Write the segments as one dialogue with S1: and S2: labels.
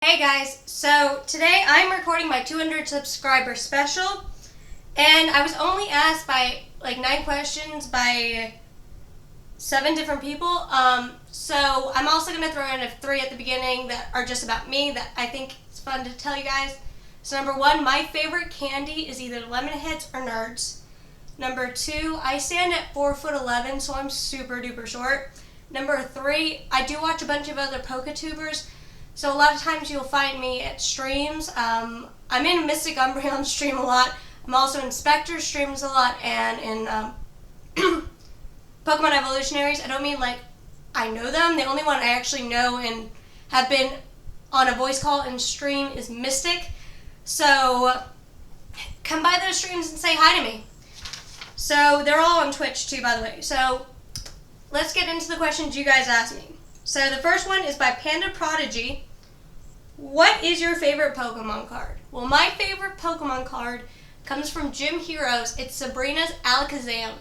S1: Hey guys, so today I'm recording my 200 subscriber special, and I was only asked by like 9 questions by 7 different people. So I'm also going to throw in 3 at the beginning that are just about me that I think it's fun to tell you guys. So number 1, my favorite candy is either Lemonheads or Nerds. Number 2, I stand at 4'11", so I'm super duper short. Number 3, I do watch a bunch of other PokeTubers. So a lot of times you'll find me at streams. I'm in Mystic Umbreon stream a lot. I'm also in Spectre streams a lot, and in Pokemon Evolutionaries. I don't mean like I know them. The only one I actually know and have been on a voice call and stream is Mystic. So come by those streams and say hi to me. So they're all on Twitch too, by the way. So let's get into the questions you guys asked me. So the first one is by Panda Prodigy. What is your favorite Pokemon card? Well, my favorite Pokemon card comes from Gym Heroes. It's Sabrina's Alakazam.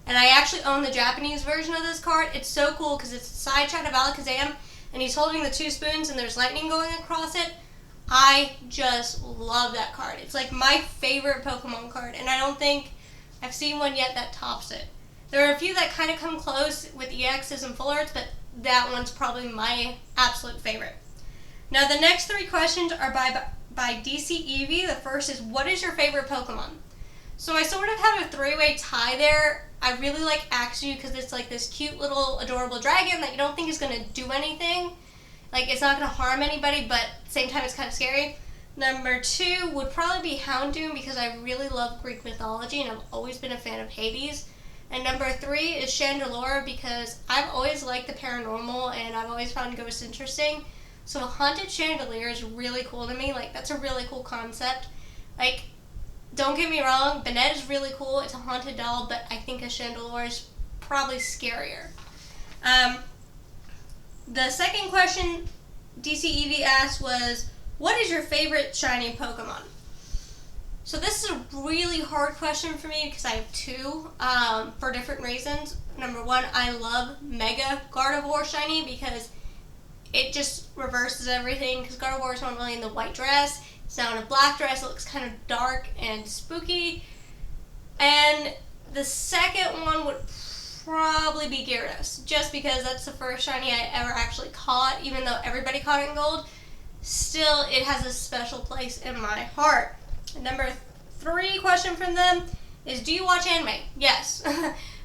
S1: And I actually own the Japanese version of this card. It's so cool because it's a side shot of Alakazam, and he's holding the 2 spoons and there's lightning going across it. I just love that card. It's like my favorite Pokemon card, and I don't think I've seen one yet that tops it. There are a few that kind of come close with EXs and full arts, but that one's probably my absolute favorite. Now the next 3 questions are by DC Eevee. The first is, what is your favorite Pokemon? So I sort of have a 3-way tie there. I really like Axew because it's like this cute little adorable dragon that you don't think is going to do anything. Like, it's not going to harm anybody, but at the same time it's kind of scary. Number 2 would probably be Houndoom because I really love Greek mythology and I've always been a fan of Hades. And number 3 is Chandelure because I've always liked the paranormal and I've always found ghosts interesting. So a haunted chandelier is really cool to me. Like, that's a really cool concept. Like, don't get me wrong, Banette is really cool. It's a haunted doll, but I think a chandelier is probably scarier. The second question DC Eevee asked was, what is your favorite shiny Pokemon? So this is a really hard question for me because I have 2 for different reasons. Number 1, I love Mega Gardevoir shiny because it just reverses everything, because Gardevoir is normally in the white dress. It's now in a black dress. It looks kind of dark and spooky. And the second one would probably be Gyarados, just because that's the first shiny I ever actually caught. Even though everybody caught it in gold, still it has a special place in my heart. And number 3 question from them is, do you watch anime? Yes.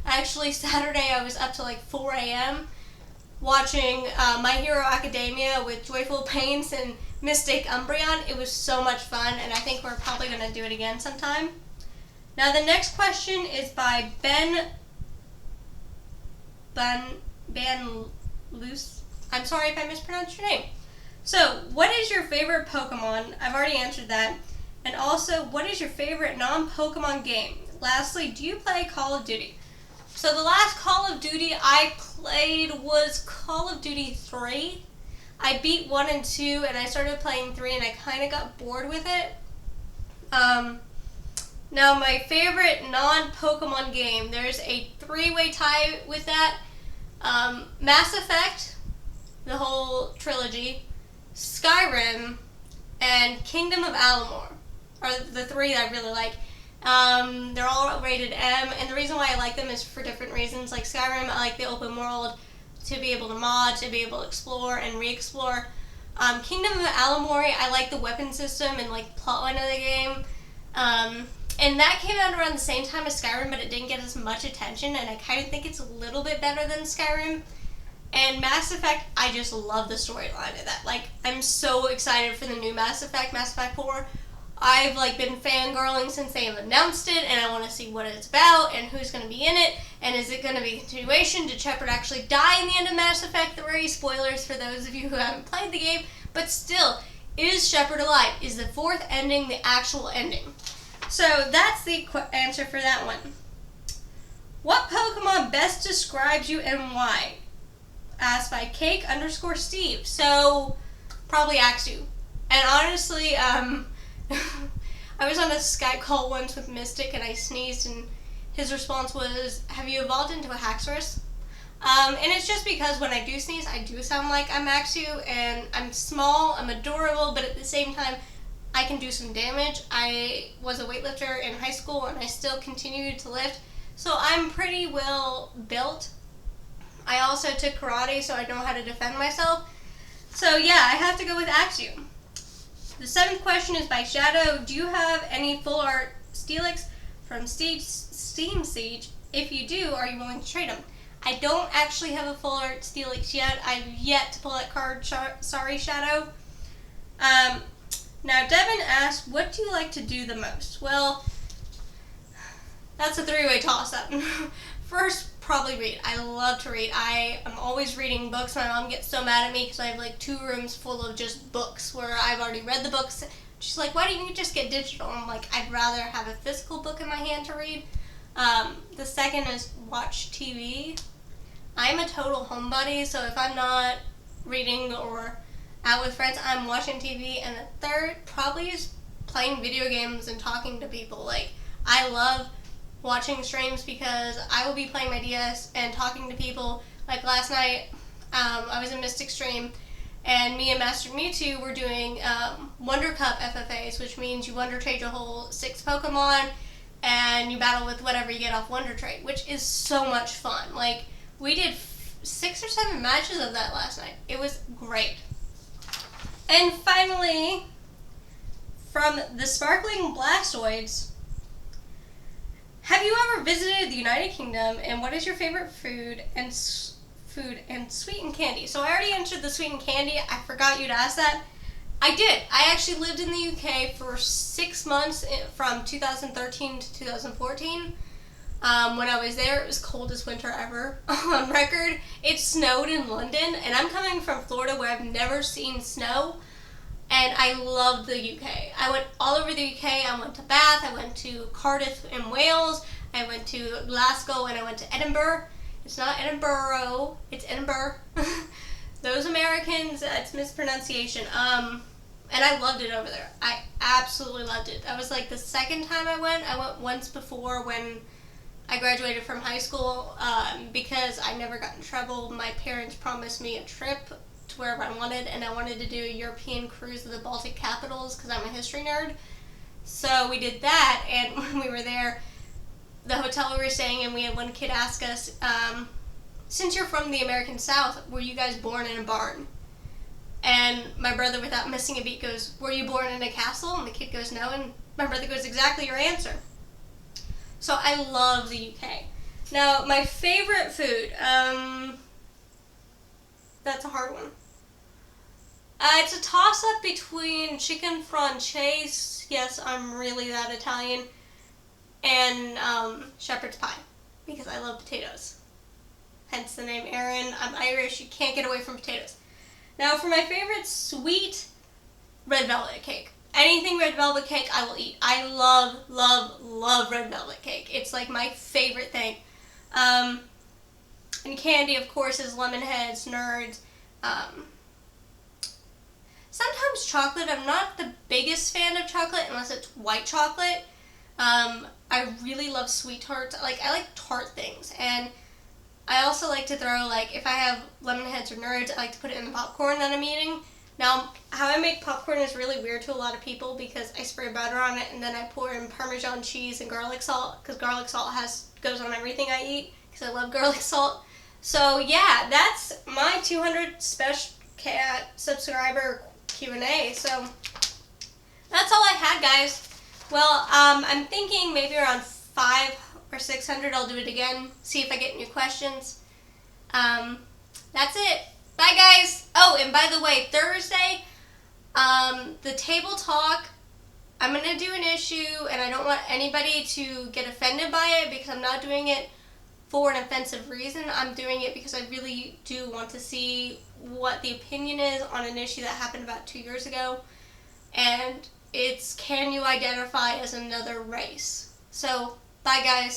S1: Actually, Saturday I was up to like 4 a.m. watching My Hero Academia with Joyful Pains and Mystic Umbreon. It was so much fun, and I think we're probably going to do it again sometime. Now the next question is by Ben Luce. I'm sorry if I mispronounced your name. So, what is your favorite Pokemon? I've already answered that. And also, what is your favorite non-Pokemon game? Lastly, do you play Call of Duty? So the last Call of Duty I played was Call of Duty 3. I beat 1 and 2, and I started playing 3, and I kind of got bored with it. Now my favorite non-Pokemon game, there's a 3-way tie with that. Mass Effect, the whole trilogy, Skyrim, and Kingdom of Amalur are the 3 that I really like. They're all rated M, and the reason why I like them is for different reasons. Like Skyrim, I like the open world, to be able to mod, to be able to explore and re-explore. Kingdom of Amalur, I like the weapon system and like plotline of the game. And that came out around the same time as Skyrim, but it didn't get as much attention, and I kind of think it's a little bit better than Skyrim. And Mass Effect, I just love the storyline of that. Like, I'm so excited for the new Mass Effect 4. I've like been fangirling since they announced it, and I want to see what it's about and who's going to be in it, and is it going to be a continuation? Did Shepard actually die in the end of Mass Effect 3? Spoilers for those of you who haven't played the game, but still, is Shepard alive? Is the 4th ending the actual ending? So that's the answer for that one. What Pokemon best describes you and why? Asked by Cake_Steve. So probably Axew. And honestly, I was on a Skype call once with Mystic and I sneezed, and his response was, have you evolved into a Haxorus? And it's just because when I do sneeze, I do sound like I'm Maxu, and I'm small, I'm adorable, but at the same time, I can do some damage. I was a weightlifter in high school, and I still continue to lift, so I'm pretty well built. I also took karate, so I know how to defend myself. So yeah, I have to go with Axew. The 7th question is by Shadow. Do you have any full art Steelix from Steam Siege? If you do, are you willing to trade them? I don't actually have a full art Steelix yet. I've yet to pull that card. Sorry, Shadow. Now, Devin asked, what do you like to do the most? Well, that's a 3-way toss-up. First, probably read. I love to read. I am always reading books. My mom gets so mad at me because I have like 2 rooms full of just books where I've already read the books. She's like, why don't you just get digital? I'm like, I'd rather have a physical book in my hand to read. The second is watch TV. I'm a total homebody, so if I'm not reading or out with friends, I'm watching TV. And the third probably is playing video games and talking to people. Like, I love watching streams because I will be playing my DS and talking to people. Like last night, I was in Mystic Stream, and me and Master Mewtwo were doing Wonder Cup FFAs, which means you Wonder Trade your whole 6 Pokemon, and you battle with whatever you get off Wonder Trade, which is so much fun. Like, we did 6 or 7 matches of that last night. It was great. And finally, from the Sparkling Blastoids, have you ever visited the United Kingdom, and what is your favorite food and sweetened candy? So I already answered the sweetened candy. I forgot you to ask that. I did. I actually lived in the UK for 6 months from 2013 to 2014. When I was there, it was coldest winter ever on record. It snowed in London, and I'm coming from Florida where I've never seen snow, and I loved the UK. I went all over the UK. I went to Bath, I went to Cardiff in Wales, I went to Glasgow, and I went to Edinburgh. It's not Edinburgh, it's Edinburgh. Those Americans, it's mispronunciation. And I loved it over there. I absolutely loved it. That was like the second time I went. I went once before when I graduated from high school, because I never got in trouble. My parents promised me a trip to wherever I wanted, and I wanted to do a European cruise of the Baltic capitals because I'm a history nerd. So we did that, and when we were there, the hotel we were staying in, we had one kid ask us, since you're from the American South, were you guys born in a barn? And my brother, without missing a beat, goes, were you born in a castle? And the kid goes, no, and my brother goes, exactly your answer. So I love the UK. Now, my favorite food, that's a hard one. It's a toss-up between chicken francaise, yes, I'm really that Italian, and shepherd's pie, because I love potatoes. Hence the name Aaron. I'm Irish, you can't get away from potatoes. Now, for my favorite sweet, red velvet cake. Anything red velvet cake, I will eat. I love, love, love red velvet cake. It's like my favorite thing. And candy, of course, is Lemonheads, Nerds. Sometimes chocolate. I'm not the biggest fan of chocolate unless it's white chocolate. I really love sweet tarts. I like tart things. And I also like to throw, like, if I have Lemonheads or Nerds, I like to put it in the popcorn that I'm eating. Now, how I make popcorn is really weird to a lot of people because I spray butter on it and then I pour in Parmesan cheese and garlic salt because garlic salt goes on everything I eat because I love garlic salt. So, yeah, that's my 200 special cat subscriber Q&A. So, that's all I had, guys. Well, I'm thinking maybe around 500 or 600 I'll do it again, see if I get new questions. That's it. Bye, guys. Oh, and by the way, Thursday, the table talk, I'm going to do an issue, and I don't want anybody to get offended by it because I'm not doing it for an offensive reason. I'm doing it because I really do want to see what the opinion is on an issue that happened about 2 years ago, and it's, can you identify as another race? So, bye, guys.